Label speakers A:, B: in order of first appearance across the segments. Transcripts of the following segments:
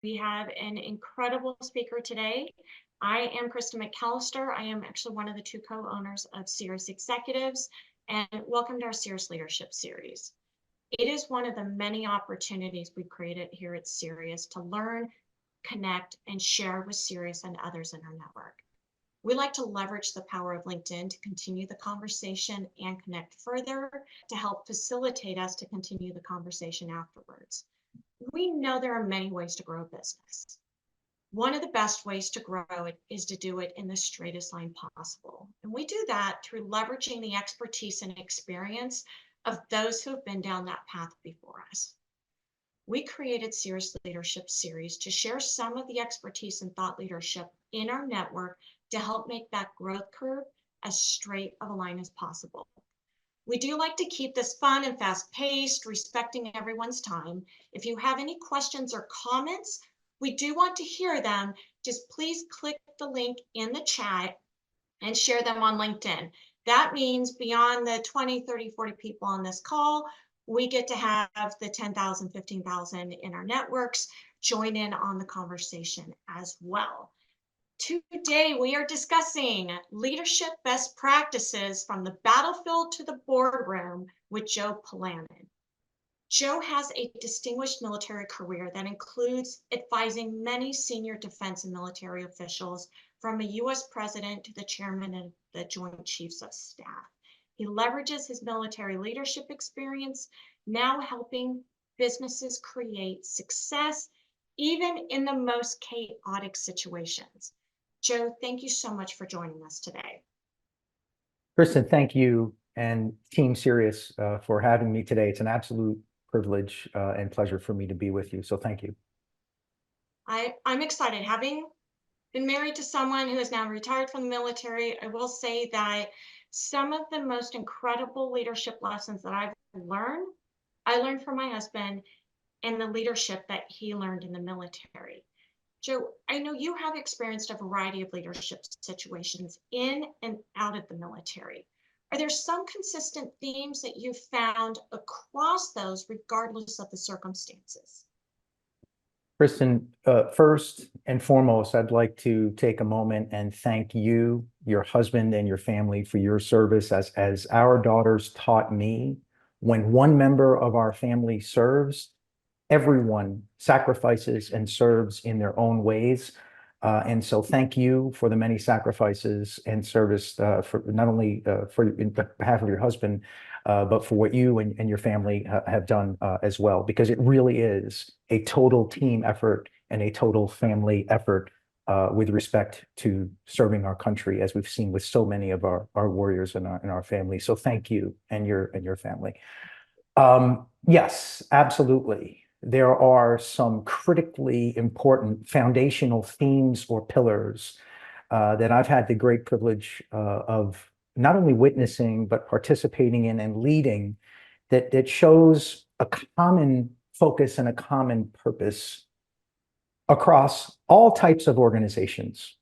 A: We have an incredible speaker today. I am Krista McAllister. I am actually one of the two co-owners of Cerius Executives, and welcome to our Cerius Leadership Series. It is one of the many opportunities we've created here at Cerius to learn, connect, and share with Cerius and others in our network. We like to leverage the power of LinkedIn to continue the conversation and connect further to help facilitate us to continue the conversation afterwards. We know there are many ways to grow a business. One of the best ways to grow it is to do it in the straightest line possible. And we do that through leveraging the expertise and experience of those who have been down that path before us. We created Cerius Leadership Series to share some of the expertise and thought leadership in our network to help make that growth curve as straight of a line as possible. We do like to keep this fun and fast-paced, respecting everyone's time. If you have any questions or comments, we do want to hear them. Just please click the link in the chat and share them on LinkedIn. That means beyond the 20, 30, 40 people on this call, we get to have the 10,000, 15,000 in our networks join in on the conversation as well. Today, we are discussing leadership best practices from the battlefield to the boardroom with Joe Polanin. Joe has a distinguished military career that includes advising many senior defense and military officials, from a U.S. president to the chairman of the Joint Chiefs of Staff. He leverages his military leadership experience, now helping businesses create success, even in the most chaotic situations. Joe, thank you so much for joining us today.
B: Kristen, thank you and Team Cerius for having me today. It's an absolute privilege and pleasure for me to be with you. So thank you.
A: I'm excited. Having been married to someone who is now retired from the military, I will say that some of the most incredible leadership lessons that I learned from my husband and the leadership that he learned in the military. Joe, I know you have experienced a variety of leadership situations in and out of the military. Are there some consistent themes that you've found across those, regardless of the circumstances?
B: Kristen, first and foremost, I'd like to take a moment and thank you, your husband, and your family for your service. As our daughters taught me, when one member of our family serves, everyone sacrifices and serves in their own ways. And so thank you for the many sacrifices and service for not only for in behalf of your husband, but for what you and your family have done as well, because it really is a total team effort and a total family effort with respect to serving our country, as we've seen with so many of our warriors in our family. So thank you and your family. Yes, absolutely. There are some critically important foundational themes or pillars that I've had the great privilege of not only witnessing, but participating in and leading that shows a common focus and a common purpose across all types of organizations,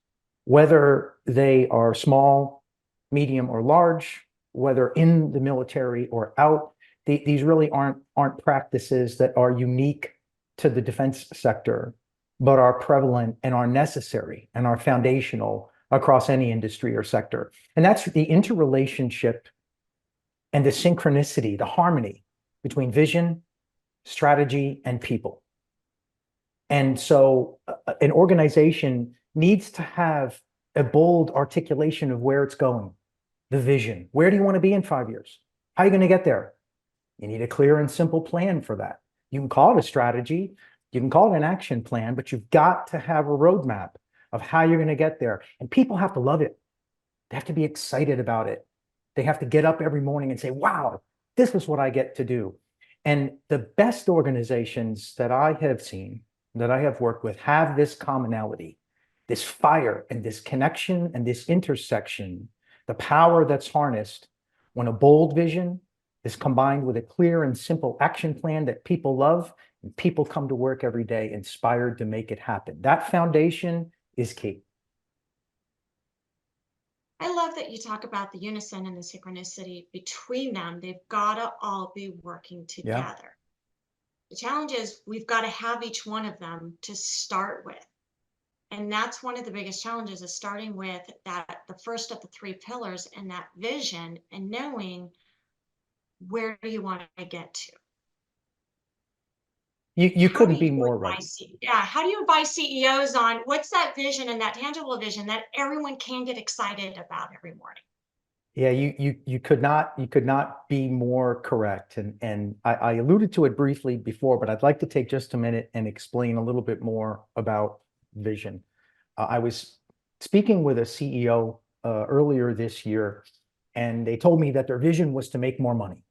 B: whether they are small, medium, or large, whether in the military or out. These really aren't practices that are unique to the defense sector, but are prevalent and are necessary and are foundational across any industry or sector. And that's the interrelationship and the synchronicity, the harmony between vision, strategy, and people. And so an organization needs to have a bold articulation of where it's going, the vision. Where do you want to be in 5 years? How are you going to get there? You need a clear and simple plan for that. You can call it a strategy, you can call it an action plan, but you've got to have a roadmap of how you're going to get there. And people have to love it. They have to be excited about it. They have to get up every morning and say, wow, this is what I get to do. And the best organizations that I have seen, that I have worked with, have this commonality, this fire and this connection and this intersection, the power that's harnessed when a bold vision is combined with a clear and simple action plan that people love, and people come to work every day inspired to make it happen. That foundation is key.
A: I love that you talk about the unison and the synchronicity between them. They've got to all be working together. The challenge is we've got to have each one of them to start with. And that's one of the biggest challenges, is starting with that, the first of the three pillars, and that vision, and knowing where do you want to get to.
B: You
A: How do
B: couldn't
A: you
B: be more right.
A: advise, yeah, how do you advise CEOs on what's that vision and that tangible vision that everyone can get excited about every morning?
B: Yeah, you could not be more correct. And I alluded to it briefly before, but I'd like to take just a minute and explain a little bit more about vision. I was speaking with a CEO earlier this year, and they told me that their vision was to make more money.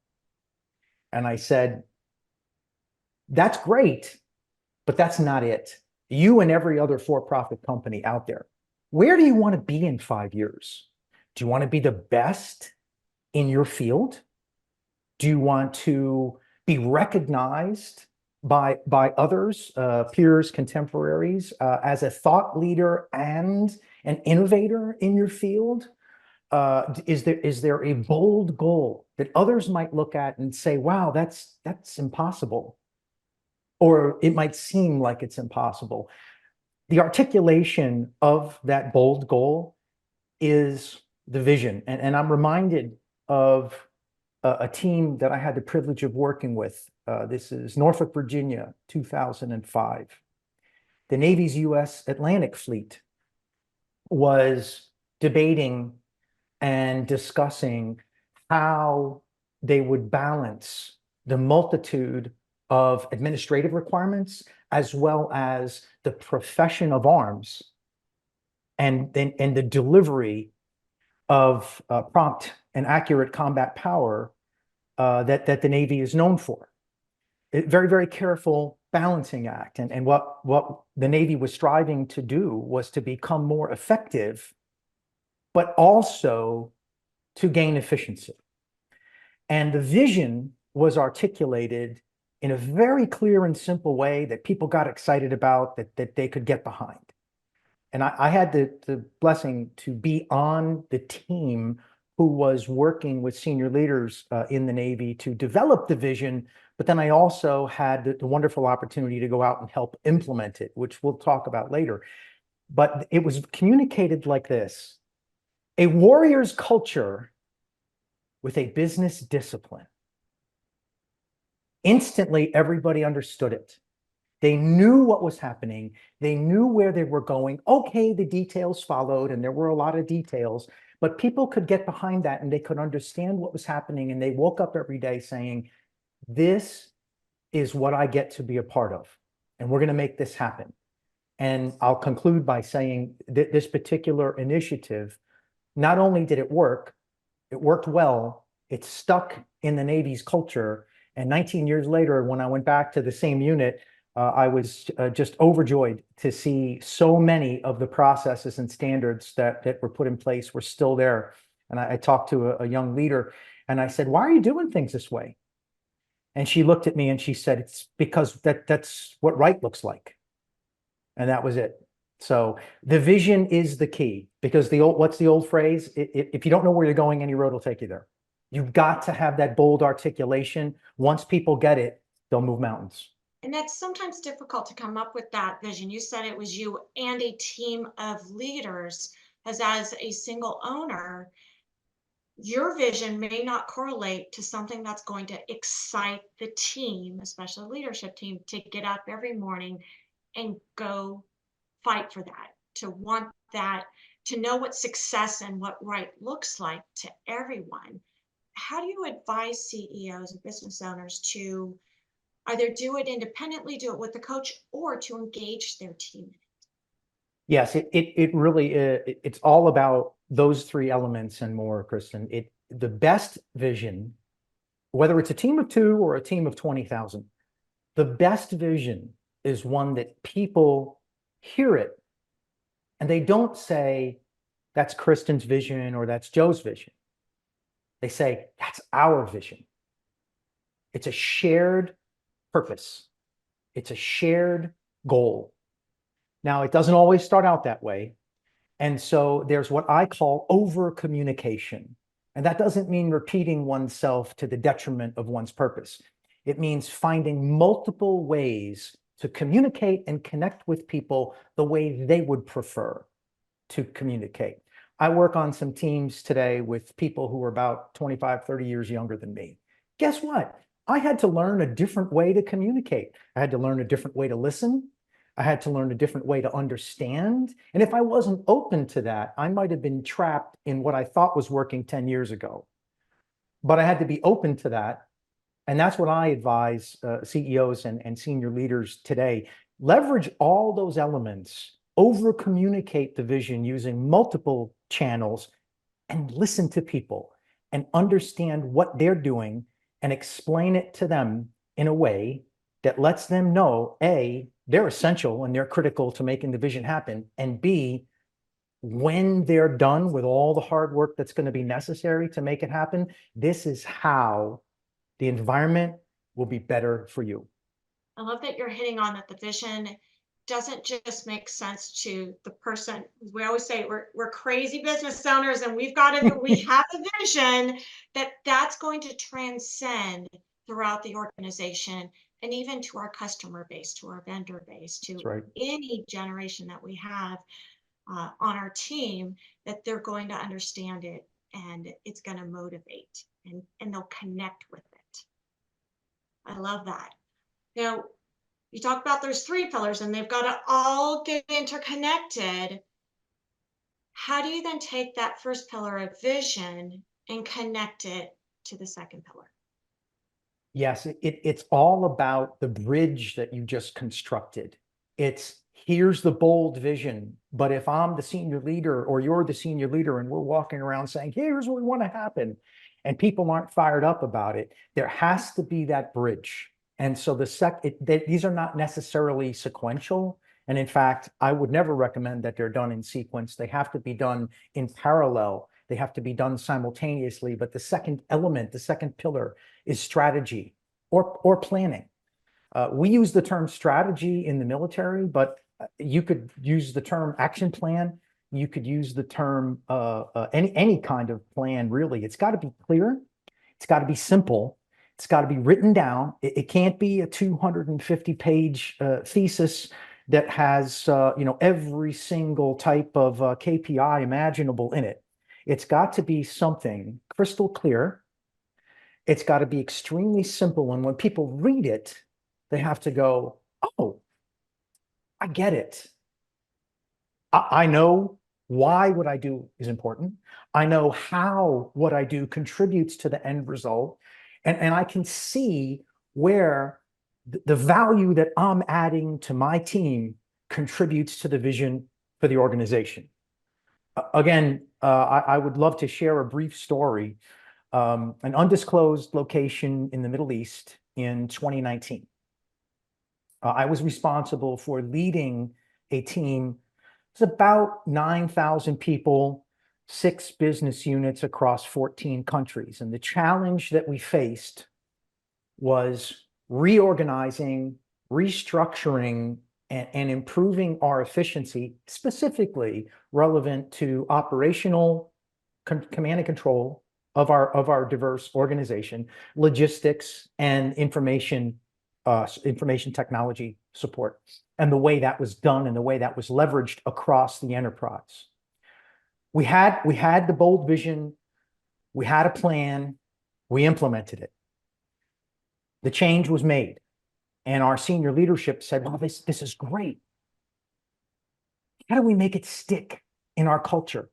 B: And I said, that's great, but that's not it. You and every other for-profit company out there, where do you want to be in 5 years? Do you want to be the best in your field? Do you want to be recognized by others, peers, contemporaries, as a thought leader and an innovator in your field? Is there a bold goal that others might look at and say, "Wow, that's impossible," or it might seem like it's impossible? The articulation of that bold goal is the vision, and I'm reminded of a team that I had the privilege of working with. This is Norfolk, Virginia, 2005. The Navy's U.S. Atlantic Fleet was debating and discussing how they would balance the multitude of administrative requirements as well as the profession of arms and the delivery of prompt and accurate combat power that the Navy is known for. Very, very careful balancing act. And what the Navy was striving to do was to become more effective, but also to gain efficiency. And the vision was articulated in a very clear and simple way that people got excited about, that they could get behind. And I had the blessing to be on the team who was working with senior leaders in the Navy to develop the vision, but then I also had the wonderful opportunity to go out and help implement it, which we'll talk about later. But it was communicated like this: a warrior's culture with a business discipline. Instantly, everybody understood it. They knew what was happening. They knew where they were going. Okay, the details followed, and there were a lot of details, but people could get behind that and they could understand what was happening. And they woke up every day saying, this is what I get to be a part of, and we're going to make this happen. And I'll conclude by saying that this particular initiative, not only did it work well, it stuck in the Navy's culture. And 19 years later, when I went back to the same unit, I was just overjoyed to see so many of the processes and standards that were put in place were still there. And I talked to a young leader and I said, why are you doing things this way? And she looked at me and she said, it's because that's what right looks like. And that was it. So the vision is the key, because what's the old phrase? If you don't know where you're going, any road will take you there. You've got to have that bold articulation. Once people get it, they'll move mountains.
A: And that's sometimes difficult to come up with that vision. You said it was you and a team of leaders, as a single owner, your vision may not correlate to something that's going to excite the team, especially the leadership team, to get up every morning and go fight for that, to want that, to know what success and what right looks like to everyone. How do you advise CEOs and business owners to either do it independently, do it with the coach, or to engage their team?
B: Yes, it really it's all about those three elements and more, Kristen. The best vision, whether it's a team of 2 or a team of 20,000, the best vision is one that people hear it and they don't say, that's Kristen's vision or that's Joe's vision. They say, that's our vision. It's a shared purpose. It's a shared goal. Now, it doesn't always start out that way. And so there's what I call over communication. And that doesn't mean repeating oneself to the detriment of one's purpose. It means finding multiple ways to communicate and connect with people the way they would prefer to communicate. I work on some teams today with people who are about 25, 30 years younger than me. Guess what? I had to learn a different way to communicate. I had to learn a different way to listen. I had to learn a different way to understand. And if I wasn't open to that, I might have been trapped in what I thought was working 10 years ago. But I had to be open to that. And that's what I advise CEOs and senior leaders today. Leverage all those elements, over communicate the vision using multiple channels, and listen to people and understand what they're doing and explain it to them in a way that lets them know, A, they're essential and they're critical to making the vision happen, and B, when they're done with all the hard work that's going to be necessary to make it happen, this is how the environment will be better for you.
A: I love that you're hitting on that the vision doesn't just make sense to the person. We always say we're crazy business owners and we have a vision that's going to transcend throughout the organization and even to our customer base, to our vendor base, to
B: right.
A: any generation that we have on our team, that they're going to understand it and it's going to motivate and they'll connect with it. I love that. Now, you talk about there's 3 pillars and they've got to all get interconnected. How do you then take that first pillar of vision and connect it to the second pillar?
B: Yes, it's all about the bridge that you just constructed. It's here's the bold vision, but if I'm the senior leader or you're the senior leader and we're walking around saying, here's what we want to happen, and people aren't fired up about it, there has to be that bridge. And so these are not necessarily sequential. And in fact, I would never recommend that they're done in sequence. They have to be done in parallel. They have to be done simultaneously. But the second element, the second pillar, is strategy or planning. We use the term strategy in the military, but you could use the term action plan. You could use the term any kind of plan, really. It's got to be clear. It's got to be simple. It's got to be written down. It can't be a 250-page thesis that has every single type of KPI imaginable in it. It's got to be something crystal clear. It's got to be extremely simple. And when people read it, they have to go, oh, I get it. I know why what I do is important. I know how what I do contributes to the end result. And I can see where the value that I'm adding to my team contributes to the vision for the organization. Again, I would love to share a brief story. An undisclosed location in the Middle East in 2019. I was responsible for leading a team. It's about 9,000 people, 6 business units across 14 countries. And the challenge that we faced was reorganizing, restructuring, and improving our efficiency, specifically relevant to operational command and control of our diverse organization, logistics, and information technology support, and the way that was done and the way that was leveraged across the enterprise. We had the bold vision, we had a plan, we implemented it. The change was made, and our senior leadership said, well, this is great. How do we make it stick in our culture?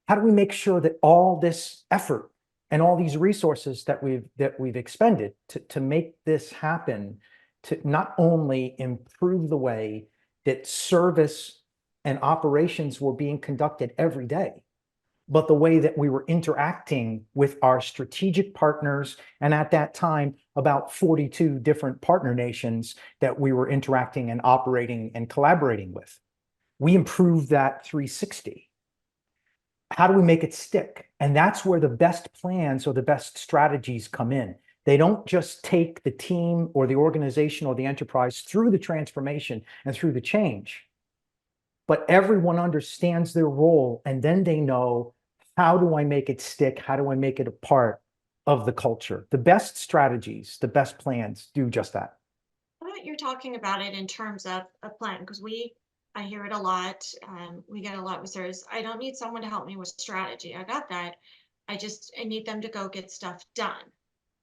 B: How do we make sure that all this effort and all these resources that we've expended to make this happen, to not only improve the way that service and operations were being conducted every day, but the way that we were interacting with our strategic partners, and at that time, about 42 different partner nations that we were interacting and operating and collaborating with. We improved that 360. How do we make it stick? And that's where the best plans or the best strategies come in. They don't just take the team or the organization or the enterprise through the transformation and through the change, but everyone understands their role, and then they know, how do I make it stick? How do I make it a part of the culture. The best strategies, the best plans do just that.
A: You're talking about it in terms of a plan, because I hear it a lot. We get a lot with service. I don't need someone to help me with strategy. I got that. I need them to go get stuff done.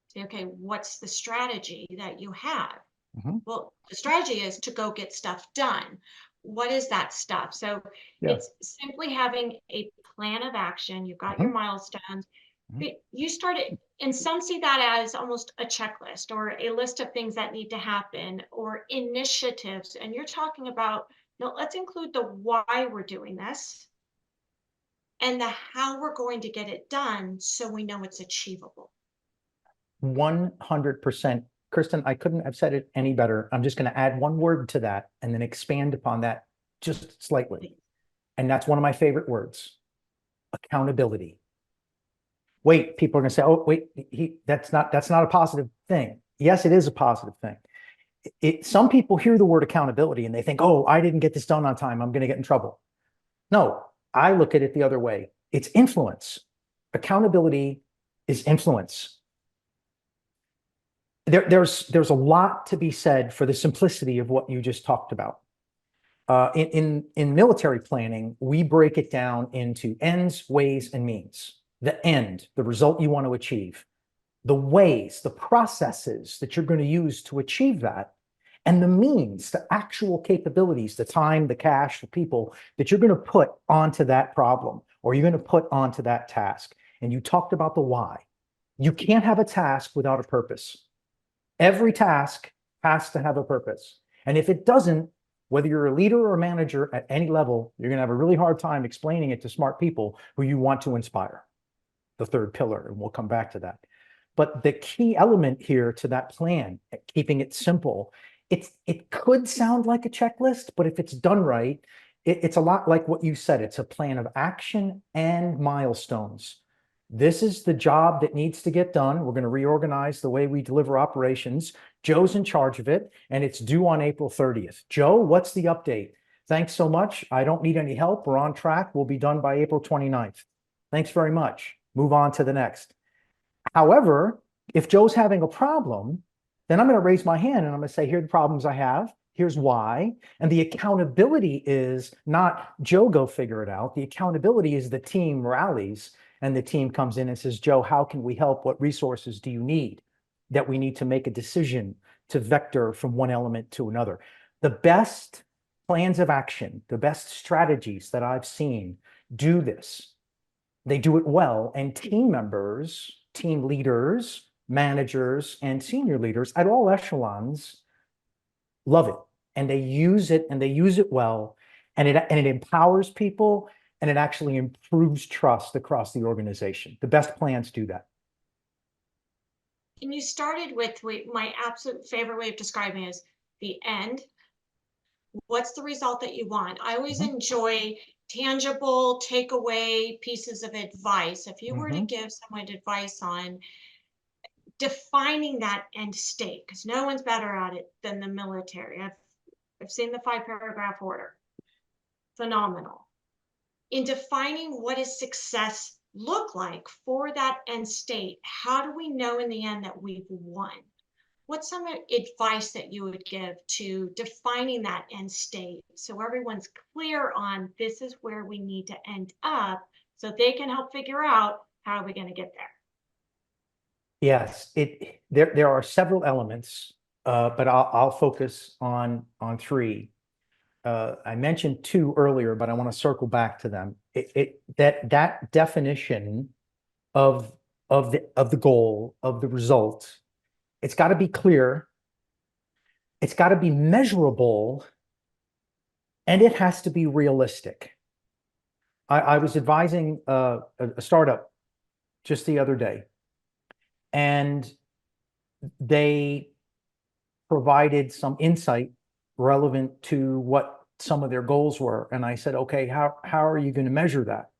A: Say, okay, what's the strategy that you have?
B: Mhm.
A: Well, the strategy is to go get stuff done. What is that stuff? So
B: Yeah.
A: it's simply having a plan of action. You've got your
B: Mhm.
A: milestones.
B: Mhm.
A: But you started, and some see that as almost a checklist or a list of things that need to happen or initiatives. And you're talking about, no, let's include the why we're doing this and the how we're going to get it done so we know it's achievable.
B: 100%. Kristen, I couldn't have said it any better. I'm just going to add one word to that and then expand upon that just slightly. And that's one of my favorite words, accountability. Wait, people are going to say, oh, wait, that's not a positive thing. Yes, it is a positive thing. Some people hear the word accountability and they think, oh, I didn't get this done on time, I'm going to get in trouble. No, I look at it the other way. It's influence. Accountability is influence. There's a lot to be said for the simplicity of what you just talked about. In military planning, we break it down into ends, ways, and means. The end, the result you want to achieve, the ways, the processes that you're going to use to achieve that, and the means, the actual capabilities, the time, the cash, the people that you're going to put onto that problem or you're going to put onto that task. And you talked about the why. You can't have a task without a purpose. Every task has to have a purpose. And if it doesn't, whether you're a leader or a manager at any level, you're going to have a really hard time explaining it to smart people who you want to inspire. The third pillar, and we'll come back to that. But the key element here to that plan, keeping it simple, it could sound like a checklist, but if it's done right, it's a lot like what you said. It's a plan of action and milestones. This is the job that needs to get done. We're going to reorganize the way we deliver operations. Joe's in charge of it, and it's due on April 30th. Joe, what's the update? Thanks so much. I don't need any help. We're on track. We'll be done by April 29th. Thanks very much. Move on to the next. However, if Joe's having a problem, then I'm going to raise my hand and I'm going to say, here are the problems I have. Here's why. And the accountability is not Joe, go figure it out. The accountability is the team rallies and the team comes in and says, Joe, how can we help? What resources do you need? That we need to make a decision to vector from one element to another. The best plans of action, the best strategies that I've seen do this. They do it well, and team members, team leaders, managers, and senior leaders at all echelons love it, and they use it well, and it empowers people, and it actually improves trust across the organization. The best plans do that.
A: And you started with my absolute favorite way of describing it is the end. What's the result that you want? I always enjoy tangible takeaway pieces of advice. If you were to give someone advice on defining that end state, because no one's better at it than the military. I've seen the 5-paragraph order. Phenomenal. In defining what does success look like for that end state, how do we know in the end that we've won? What's some advice that you would give to defining that end state so everyone's clear on this is where we need to end up so they can help figure out how are we going to get there?
B: Yes, there are several elements, but I'll focus on three. I mentioned two earlier, but I want to circle back to them. That definition of the goal, of the result, it's got to be clear, it's got to be measurable, and it has to be realistic. I was advising a startup just the other day, and they provided some insight relevant to what some of their goals were. And I said, okay, how are you going to measure that?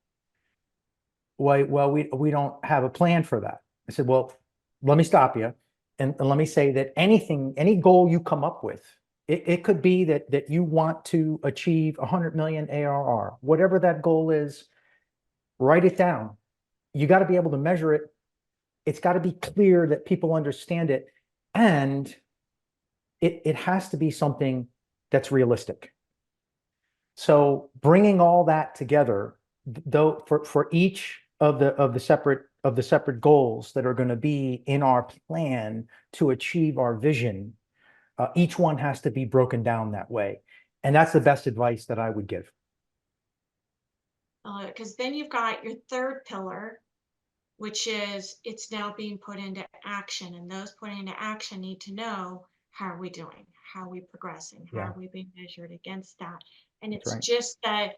B: Well, we don't have a plan for that. I said, well, let me stop you. And let me say that any goal you come up with, it could be that you want to achieve 100 million ARR, whatever that goal is, write it down. You got to be able to measure it. It's got to be clear that people understand it, and it has to be something that's realistic. So bringing all that together, though, for each of the separate goals that are going to be in our plan to achieve our vision, each one has to be broken down that way. And that's the best advice that I would give.
A: Because then you've got your third pillar, which is it's now being put into action. And those put into action need to know, how are we doing? How are we progressing? How
B: Yeah,
A: are we being measured against that? And
B: that's
A: it's
B: right.
A: just that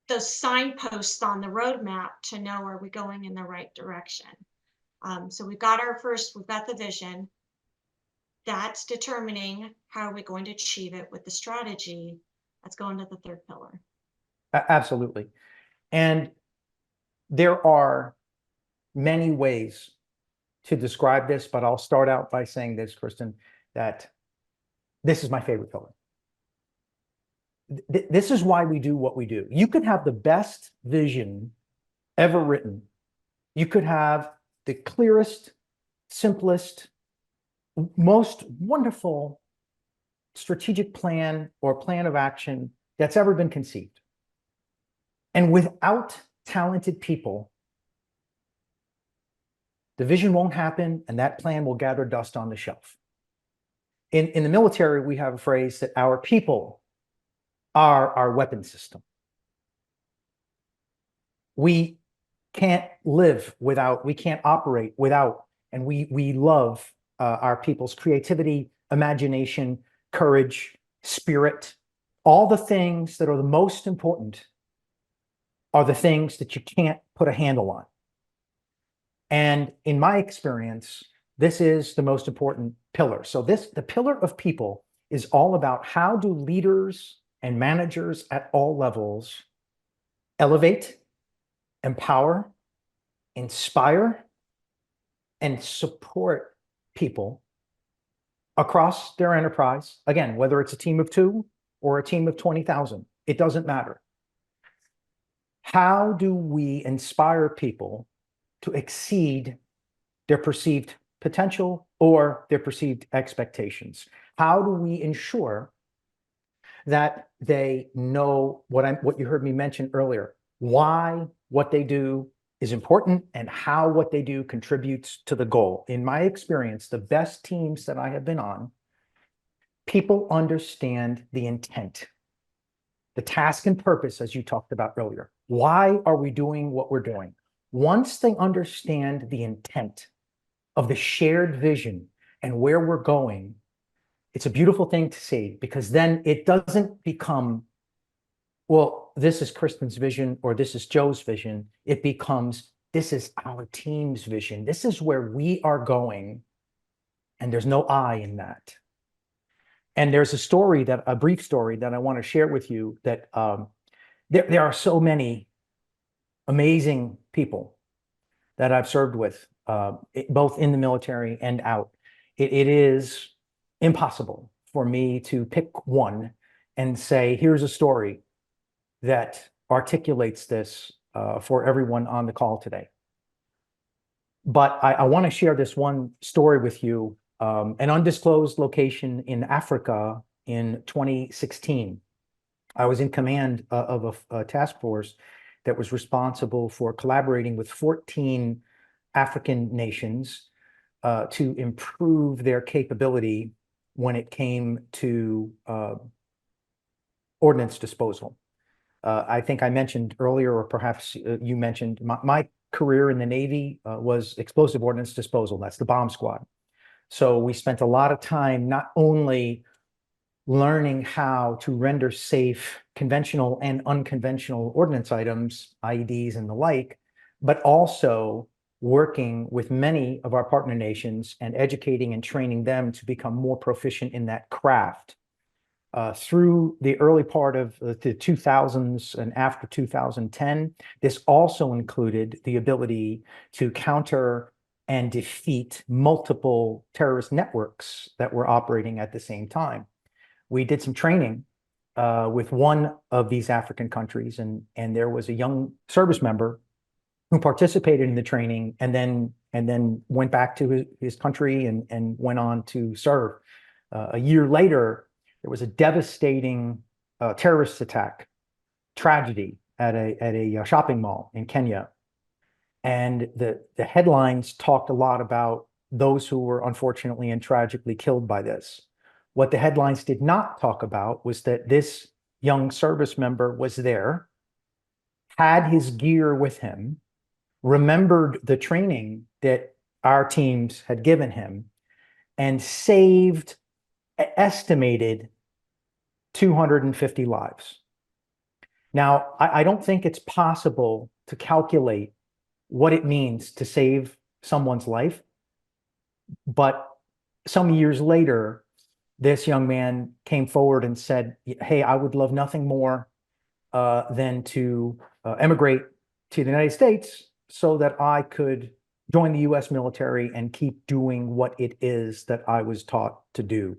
A: those signposts on the roadmap to know, are we going in the right direction? So we've got the vision. That's determining how are we going to achieve it with the strategy. That's going to the third pillar.
B: Absolutely. And there are many ways to describe this, but I'll start out by saying this, Kristen, that this is my favorite pillar. This is why we do what we do. You could have the best vision ever written. You could have the clearest, simplest, most wonderful strategic plan or plan of action that's ever been conceived. And without talented people, the vision won't happen, and that plan will gather dust on the shelf. In the military, we have a phrase that our people are our weapon system. We can't live without, we can't operate without, and we love our people's creativity, imagination, courage, spirit. All the things that are the most important are the things that you can't put a handle on. And in my experience, this is the most important pillar. So the pillar of people is all about, how do leaders and managers at all levels elevate, empower, inspire, and support people across their enterprise. Again, whether it's a team of 2 or a team of 20,000, it doesn't matter. How do we inspire people to exceed their perceived potential or their perceived expectations? How do we ensure that they know what you heard me mention earlier, why what they do is important and how what they do contributes to the goal? In my experience, the best teams that I have been on, people understand the intent, the task and purpose, as you talked about earlier. Why are we doing what we're doing? Once they understand the intent of the shared vision and where we're going, it's a beautiful thing to see, because then it doesn't become, well, this is Kristen's vision or this is Joe's vision. It becomes, this is our team's vision. This is where we are going. And there's no I in that. And there's a brief story that I want to share with you, that there are so many amazing people that I've served with, both in the military and out. It is impossible for me to pick one and say, here's a story that articulates this for everyone on the call today. But I want to share this one story with you, an undisclosed location in Africa in 2016. I was in command of a task force that was responsible for collaborating with 14 African nations to improve their capability when it came to ordnance disposal. I think I mentioned earlier, or perhaps you mentioned, my career in the Navy was explosive ordnance disposal. That's the bomb squad. So we spent a lot of time not only learning how to render safe conventional and unconventional ordnance items, IEDs and the like, but also working with many of our partner nations and educating and training them to become more proficient in that craft. Through the early part of the 2000s and after 2010, this also included the ability to counter and defeat multiple terrorist networks that were operating at the same time. We did some training with one of these African countries, and there was a young service member who participated in the training and then and then went back to his country and went on to serve. A year later, there was a devastating terrorist attack, tragedy at a shopping mall in Kenya. And the headlines talked a lot about those who were unfortunately and tragically killed by this. What the headlines did not talk about was that this young service member was there, had his gear with him, remembered the training that our teams had given him, and saved, estimated 250 lives. Now, I don't think it's possible to calculate what it means to save someone's life, but some years later, this young man came forward and said, hey, I would love nothing more than to emigrate to the United States so that I could join the US military and keep doing what it is that I was taught to do.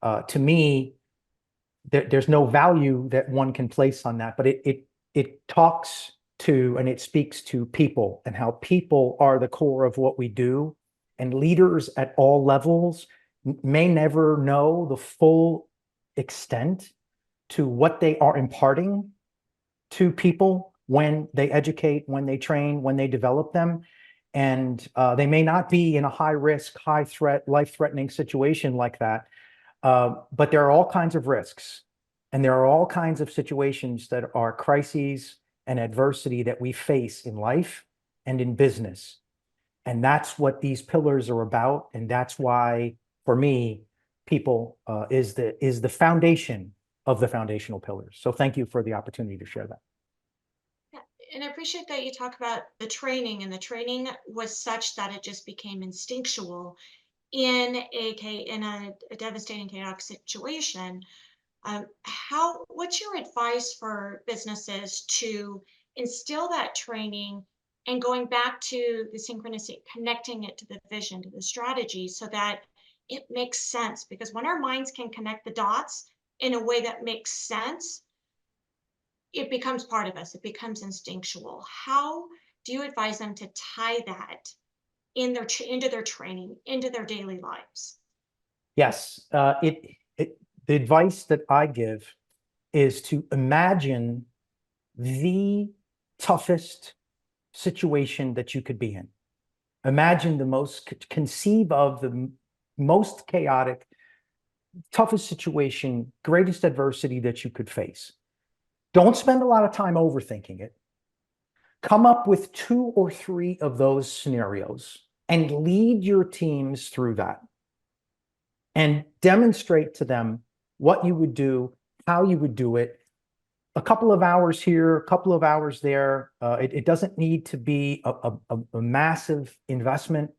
B: To me, there's no value that one can place on that, but it talks to and it speaks to people and how people are the core of what we do. And leaders at all levels may never know the full extent to what they are imparting to people when they educate, when they train, when they develop them. And they may not be in a high risk, high threat, life-threatening situation like that. But there are all kinds of risks. And there are all kinds of situations that are crises and adversity that we face in life and in business. And that's what these pillars are about. And that's why, for me, people is the foundation of the foundational pillars. So thank you for the opportunity to share that.
A: Yeah, and I appreciate that you talk about the training, and the training was such that it just became instinctual in a devastating chaotic situation. What's your advice for businesses to instill that training and going back to the synchronicity, connecting it to the vision, to the strategy, so that it makes sense? Because when our minds can connect the dots in a way that makes sense, it becomes part of us. It becomes instinctual. How do you advise them to tie that into their training, into their daily lives?
B: Yes, the advice that I give is to imagine the toughest situation that you could be in. Imagine conceive of the most chaotic, toughest situation, greatest adversity that you could face. Don't spend a lot of time overthinking it. Come up with 2 or 3 of those scenarios and lead your teams through that and demonstrate to them what you would do, how you would do it. A couple of hours here, a couple of hours there. It doesn't need to be a massive investment,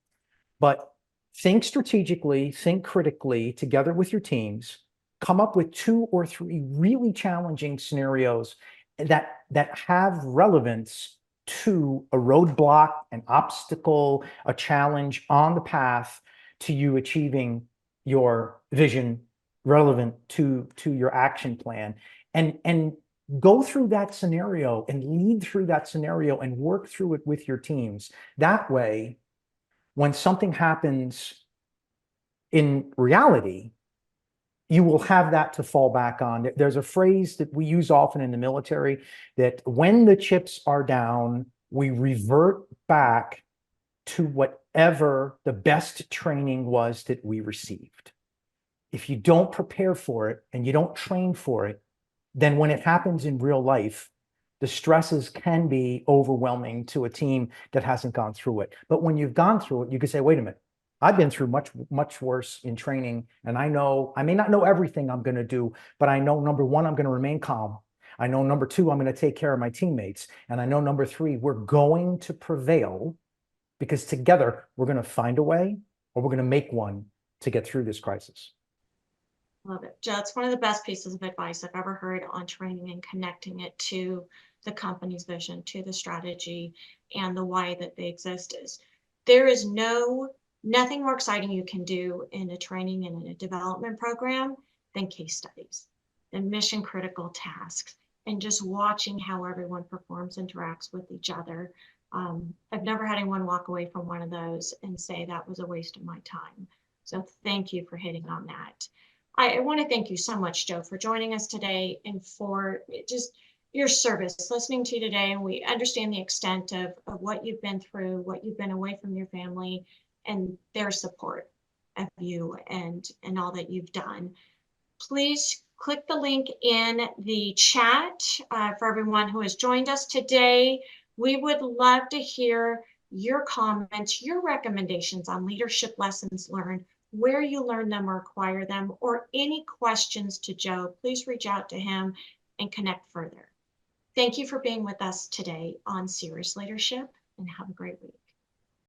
B: but think strategically, think critically together with your teams, come up with 2 or 3 really challenging scenarios that have relevance to a roadblock, an obstacle, a challenge on the path to you achieving your vision relevant to your action plan. And go through that scenario and lead through that scenario and work through it with your teams. That way, when something happens in reality, you will have that to fall back on. There's a phrase that we use often in the military that when the chips are down, we revert back to whatever the best training was that we received. If you don't prepare for it and you don't train for it, then when it happens in real life, the stresses can be overwhelming to a team that hasn't gone through it. But when you've gone through it, you can say, wait a minute, I've been through much worse in training. And I know, I may not know everything I'm going to do, but I know, number one, I'm going to remain calm. I know, number two, I'm going to take care of my teammates. And I know, number three, we're going to prevail because together we're going to find a way, or we're going to make one to get through this crisis.
A: Love it. That's one of the best pieces of advice I've ever heard on training and connecting it to the company's vision, to the strategy, and the why that they exist. Is there is nothing more exciting you can do in a training and in a development program than case studies, than mission critical tasks, and just watching how everyone performs, interacts with each other. I've never had anyone walk away from one of those and say that was a waste of my time. So thank you for hitting on that. I want to thank you so much, Joe, for joining us today and for just your service, listening to you today. And we understand the extent of what you've been through, what you've been away from your family, and their support of you and all that you've done. Please click the link in the chat for everyone who has joined us today. We would love to hear your comments, your recommendations on leadership lessons learned, where you learn them or acquire them, or any questions to Joe. Please reach out to him and connect further. Thank you for being with us today on Cerius Leadership, and have a great week.